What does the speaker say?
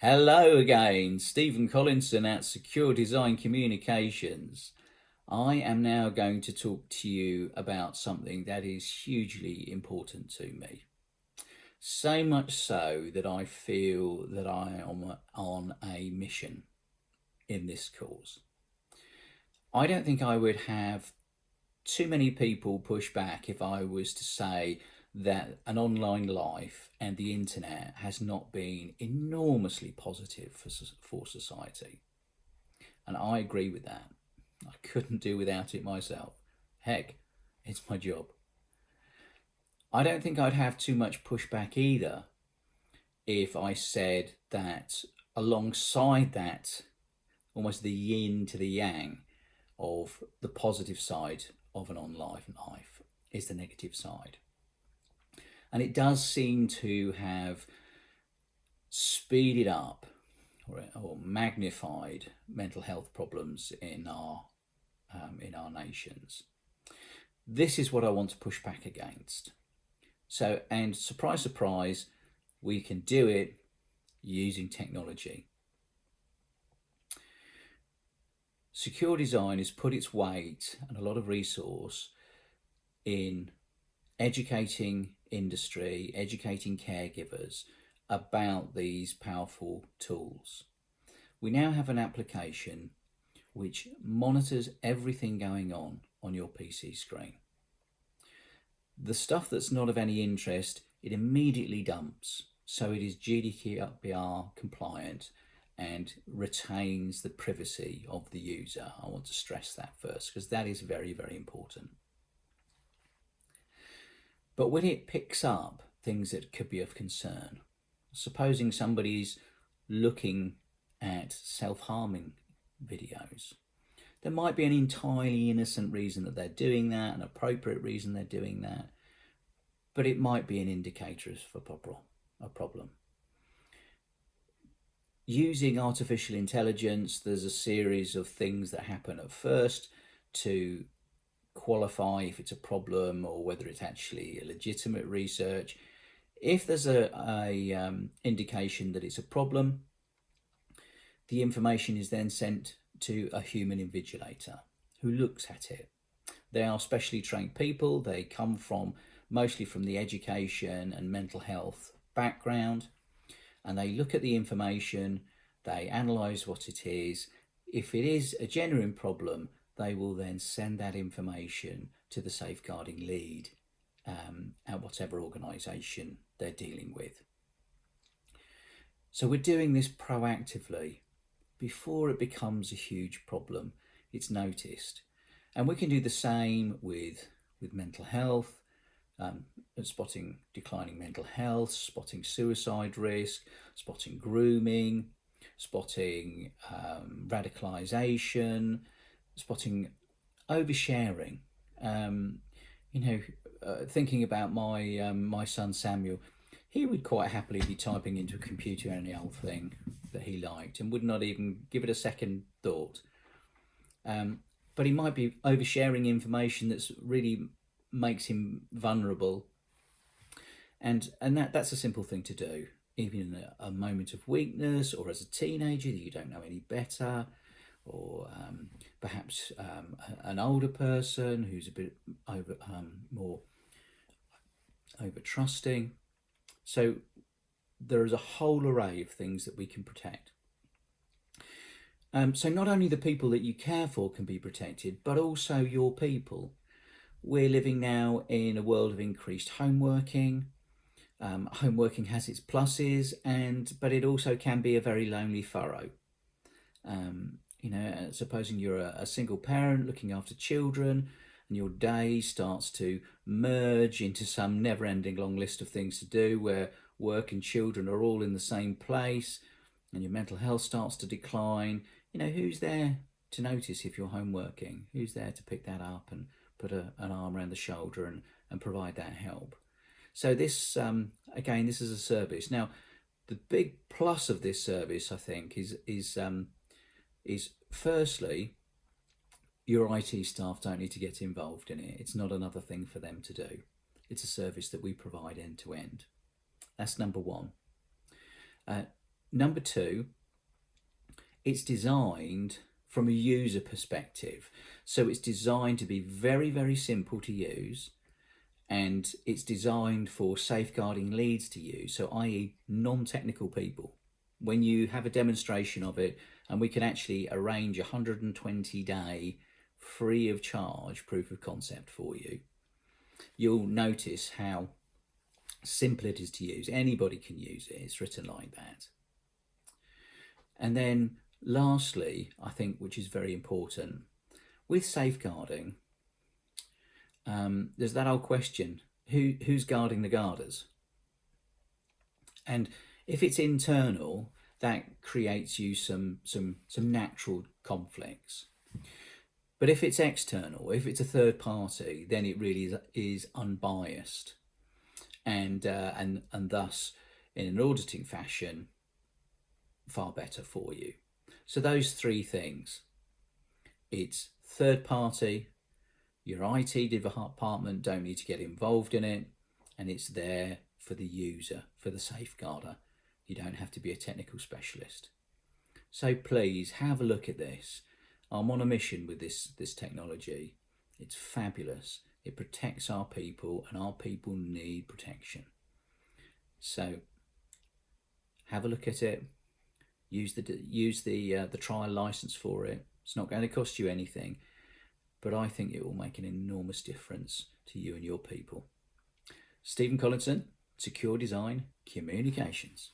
Hello again, Stephen Collinson at Secure Design Communications. I am now going to talk to you about something that is hugely important to me. So much so that I feel that I am on a mission in this cause. I don't think I would have too many people push back if I was to say that an online life and the internet has not been enormously positive for society. And I agree with that. I couldn't do without it myself. Heck, it's my job. I don't think I'd have too much pushback either if I said that alongside that, almost the yin to the yang of the positive side of an online life is the negative side. And it does seem to have speeded up or magnified mental health problems in our nations. This is what I want to push back against. So, and surprise, surprise, we can do it using technology. Secure Design has put its weight and a lot of resource in educating industry, educating caregivers about these powerful tools. We now have an application which monitors everything going on your PC screen. The stuff that's not of any interest, it immediately dumps. So it is GDPR compliant and retains the privacy of the user. I want to stress that first because that is very, very important. But when it picks up things that could be of concern, supposing somebody's looking at self-harming videos, there might be an entirely innocent reason that they're doing that, an appropriate reason they're doing that, but it might be an indicator of a problem. Using artificial intelligence, there's a series of things that happen at first to qualify if it's a problem or whether it's actually a legitimate research. If there's a indication that it's a problem, the information is then sent to a human invigilator who looks at it. They are specially trained people. They come from mostly from the education and mental health background, and they look at the information, they analyze what it is. If it is a genuine problem, they will then send that information to the safeguarding lead at whatever organisation they're dealing with. So we're doing this proactively before it becomes a huge problem. It's noticed. And we can do the same with mental health, spotting declining mental health, spotting suicide risk, spotting grooming, spotting radicalization, spotting oversharing. Thinking about my son Samuel, he would quite happily be typing into a computer any old thing that he liked and would not even give it a second thought. But he might be oversharing information that's really makes him vulnerable, and that's a simple thing to do, even in a moment of weakness, or as a teenager that you don't know any better, or perhaps an older person who's a bit more over trusting. So there is a whole array of things that we can protect. So not only the people that you care for can be protected, but also your people. We're living now in a world of increased homeworking. Homeworking has its pluses, but it also can be a very lonely furrow. Supposing you're a single parent looking after children, and your day starts to merge into some never-ending long list of things to do where work and children are all in the same place, and your mental health starts to decline. Who's there to notice if you're homeworking? Who's there to pick that up and put an arm around the shoulder and provide that help? So this, again, this is a service. Now, the big plus of this service, I think, is firstly, your IT staff don't need to get involved in it. It's not another thing for them to do. It's a service that we provide end to end. That's number one. Number two, it's designed from a user perspective. So it's designed to be very, very simple to use, and it's designed for safeguarding leads to use, so i.e. non-technical people. When you have a demonstration of it, and we can actually arrange a 120-day free of charge proof of concept for you, you'll notice how simple it is to use. Anybody can use it. It's written like that. And then lastly, I think, which is very important, with safeguarding, there's that old question, who's guarding the guarders? And if it's internal, that creates you some natural conflicts. But if it's external, if it's a third party, then it really is unbiased, and thus, in an auditing fashion, far better for you. So those three things: it's third party, your IT department don't need to get involved in it, and it's there for the user, for the safeguarder. You don't have to be a technical specialist. So please have a look at this. I'm on a mission with this technology. It's fabulous. It protects our people, and our people need protection. So have a look at it. Use the trial license for it. It's not going to cost you anything, but I think it will make an enormous difference to you and your people. Stephen Collinson, Secure Design Communications.